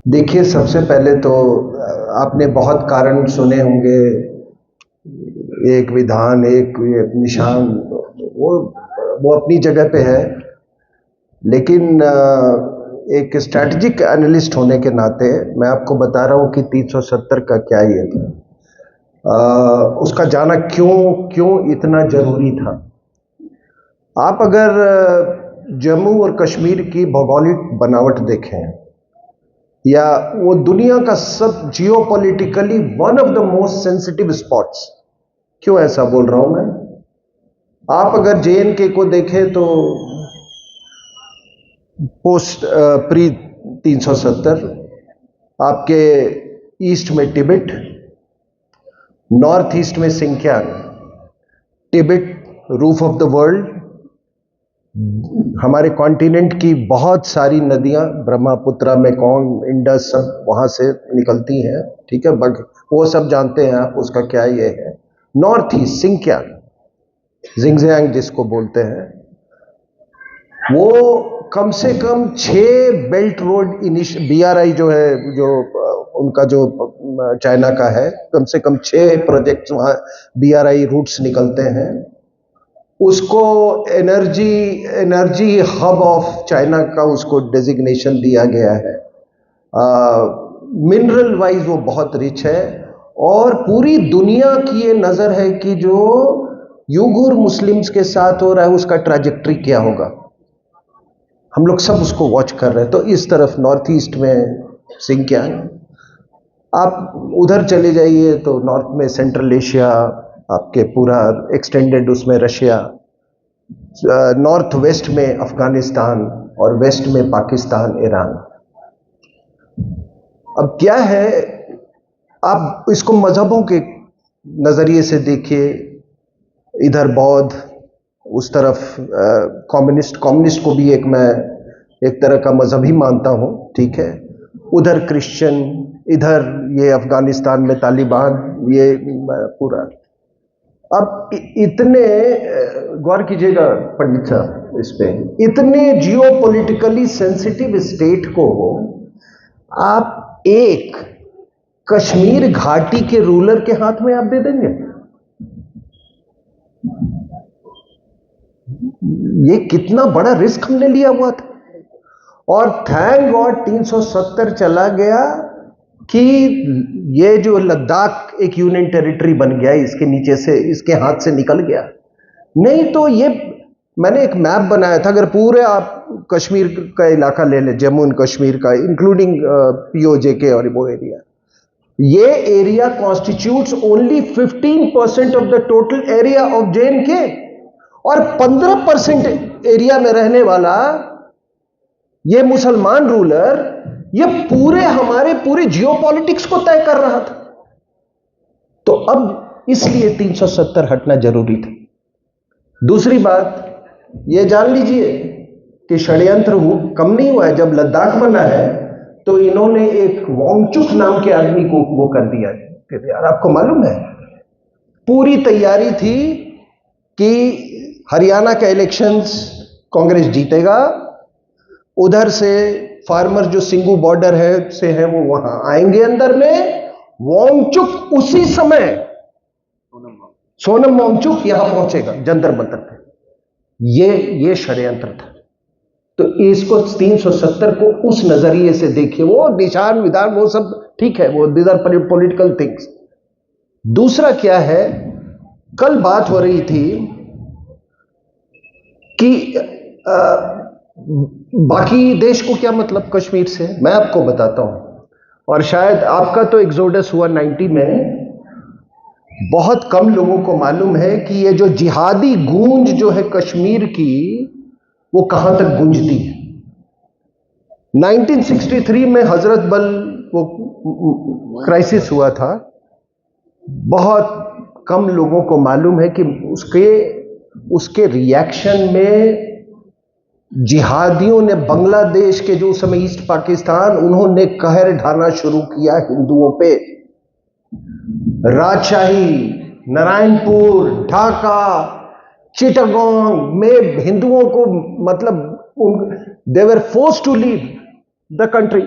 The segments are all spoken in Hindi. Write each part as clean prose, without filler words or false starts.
देखिए, सबसे पहले तो आपने बहुत कारण सुने होंगे। एक विधान, एक ये निशान, वो अपनी जगह पे है। लेकिन एक स्ट्रैटेजिक एनालिस्ट होने के नाते मैं आपको बता रहा हूँ कि 370 का क्या ये था। उसका जाना क्यों क्यों इतना जरूरी था। आप अगर जम्मू और कश्मीर की भौगोलिक बनावट देखें, या वो दुनिया का सब geopolitically one of the most sensitive spots. क्यों ऐसा बोल रहा हूं मैं? आप अगर JNK को देखें तो पोस्ट प्री 370 आपके ईस्ट में तिब्बत, नॉर्थ ईस्ट में Sinkiang. Tibet roof of the world, हमारे कॉन्टिनेंट की बहुत सारी नदियां ब्रह्मपुत्र, मेकोंग, इंडस सब वहां से निकलती हैं। ठीक है, वो सब जानते हैं आप, उसका क्या ये है। नॉर्थ ईस्ट सिंकियांग, जिंगजियांग जिसको बोलते हैं, वो कम से कम 6 बेल्ट रोड BRI जो है, जो उनका जो चाइना का है, कम से कम 6 प्रोजेक्ट्स वहां BRI रूट्स निकलते हैं। उसको एनर्जी हब ऑफ चाइना का उसको डेजिग्नेशन दिया गया है। मिनरल वाइज वो बहुत रिच है, और पूरी दुनिया की ये नजर है कि जो यूगुर मुस्लिम्स के साथ हो रहा है उसका ट्रैजेक्टरी क्या होगा। हम लोग सब उसको वॉच कर रहे हैं। तो इस तरफ नॉर्थ ईस्ट में सिंकियांग, आप उधर चले जाइए तो नॉर्थ में सेंट्रल एशिया, आपके पूरा एक्सटेंडेड उसमें रशिया, नॉर्थ वेस्ट में अफगानिस्तान, और वेस्ट में पाकिस्तान, ईरान। अब क्या है, आप इसको मजहबों के नजरिए से देखिए। इधर बौद्ध, उस तरफ कम्युनिस्ट को भी एक तरह का मजहब ही मानता हूं। ठीक है, उधर क्रिश्चियन, इधर ये अफगानिस्तान में तालिबान, ये पूरा। अब इतने गौर कीजिएगा पंडित साहब इस पे, इतने जियोपॉलिटिकली सेंसिटिव स्टेट को आप एक कश्मीर घाटी के रूलर के हाथ में आप दे देंगे? ये कितना बड़ा रिस्क हमने लिया हुआ था। और थैंक गॉड 370 चला गया कि ये जो लद्दाख एक यूनियन टेरिटरी बन गया, इसके नीचे से, इसके हाथ से निकल गया। नहीं तो ये, मैंने एक मैप बनाया था, अगर पूरे आप कश्मीर का इलाका ले ले, जम्मू एंड कश्मीर का, इंक्लूडिंग POJK और वो एरिया, ये area constitutes only 15% of the total area of JNK, और 15% एरिया में रहने वाला ये मुसलमान रूलर, ये हमारे पूरे जियोपॉलिटिक्स को तय कर रहा था। तो अब इसलिए 370 हटना जरूरी था। दूसरी बात, ये जान लीजिए कि षड्यंत्र कम नहीं हुआ है। जब लद्दाख बना है तो इन्होंने एक वांगचुक नाम के आदमी को वो कर दिया। यार, आपको मालूम है, पूरी तैयारी थी कि हरियाणा का इलेक्शंस कांग्रेस जीतेगा, उधर से फार्मर जो सिंगू बॉर्डर है वो वहां आएंगे अंदर में। वांगचुक उसी समय, सोनम वांगचुक यहां पहुंचेगा जंतर मंतर पे। ये षड्यंत्र था। तो इसको 370 को उस नजरिए से देखिए। वो निशान विधान वो सब ठीक है, वो दीज आर पॉलिटिकल थिंग्स। दूसरा क्या है, कल बात हो रही थी कि बाकी देश को क्या मतलब कश्मीर से। मैं आपको बताता हूं, और शायद आपका तो एक्सोडस हुआ 90 में, बहुत कम लोगों को मालूम है कि ये जो जिहादी गूंज जो है कश्मीर की, वो कहां तक गूंजती है। 1963 में हजरत बल वो क्राइसिस हुआ था। बहुत कम लोगों को मालूम है कि उसके रिएक्शन में जिहादियों ने, बांग्लादेश के जो उस समय ईस्ट पाकिस्तान, उन्होंने कहर ढाना शुरू किया हिंदुओं पे। राजशाही, नारायणपुर, ढाका, चिटागोंग में हिंदुओं को, मतलब they were forced to leave the country.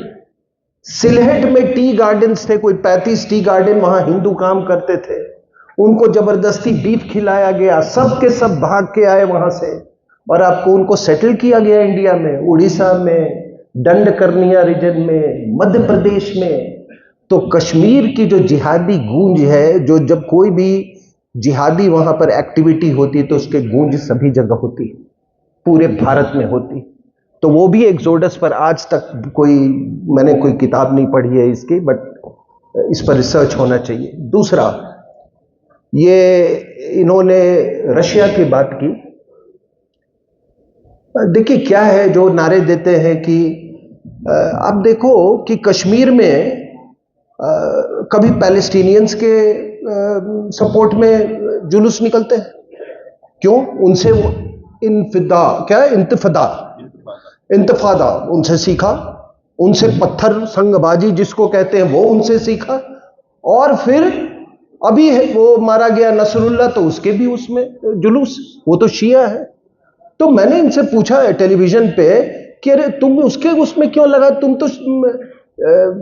Sylhet में टी गार्डन्स थे, कोई 35 टी गार्डन, वहां हिंदू काम करते थे, उनको जबरदस्ती बीफ खिलाया गया, सब के सब भाग के आए वहां से, और आपको उनको सेटल किया गया इंडिया में, उड़ीसा में, दंडकर्निया रीजन में, मध्य प्रदेश में। तो कश्मीर की जो जिहादी गूंज है, जो जब कोई भी जिहादी वहां पर एक्टिविटी होती तो उसके गूंज सभी जगह होती, पूरे भारत में होती। तो वो भी एक्सोडस पर आज तक मैंने कोई किताब नहीं पढ़ी है इसकी, बट इस पर रिसर्च होना चाहिए। दूसरा, ये इन्होंने रशिया की बात की। देखिए क्या है, जो नारे देते हैं कि आप देखो कि कश्मीर में कभी पैलेस्टीनियंस के सपोर्ट में जुलूस निकलते हैं, क्यों? उनसे वो इंतफादा उनसे सीखा, उनसे पत्थर संगबाजी जिसको कहते हैं वो उनसे सीखा। और फिर अभी वो मारा गया नसरुल्ला, तो उसके भी उसमें जुलूस, वो तो शिया है। तो मैंने इनसे पूछा है टेलीविजन पे कि अरे तुम उसमें क्यों लगा, तुम तो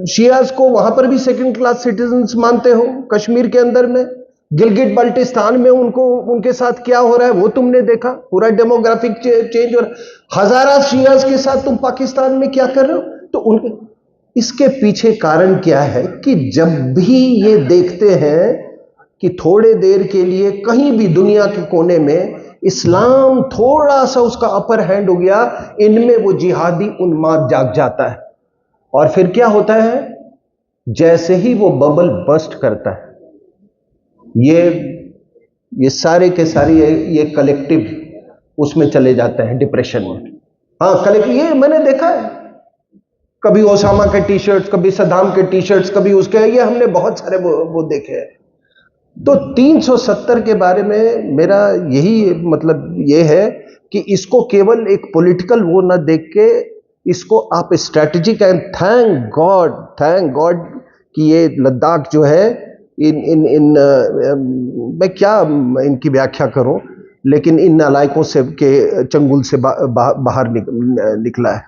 शियाज को वहां पर भी सेकंड क्लास सिटीजन्स मानते हो, कश्मीर के अंदर में, गिलगिट बाल्टिस्तान में उनके साथ क्या हो रहा है वो तुमने देखा, पूरा डेमोग्राफिक चेंज, और हजारा शियाज के साथ तुम पाकिस्तान में क्या कर रहे हो। तो इसके पीछे कारण क्या है कि जब भी ये देखते हैं कि थोड़े देर के लिए कहीं भी दुनिया के कोने में इस्लाम थोड़ा सा उसका अपर हैंड हो गया, इनमें वो जिहादी उन्माद जाग जाता है। और फिर क्या होता है, जैसे ही वो बबल बस्ट करता है, ये सारे के सारे ये कलेक्टिव उसमें चले जाते हैं, डिप्रेशन में। हाँ, कलेक्टिव, ये मैंने देखा है, कभी ओसामा के टी शर्ट्स, कभी सद्दाम के टी शर्ट्स, कभी उसके, ये हमने बहुत सारे वो देखे हैं। तो 370 के बारे में मेरा यही मतलब ये है कि इसको केवल एक पॉलिटिकल वो ना देख के, इसको आप स्ट्रैटेजिक, एंड थैंक गॉड कि ये लद्दाख जो है, मैं क्या इनकी व्याख्या करूं, लेकिन इन नालायकों से के चंगुल से बाहर निकला है।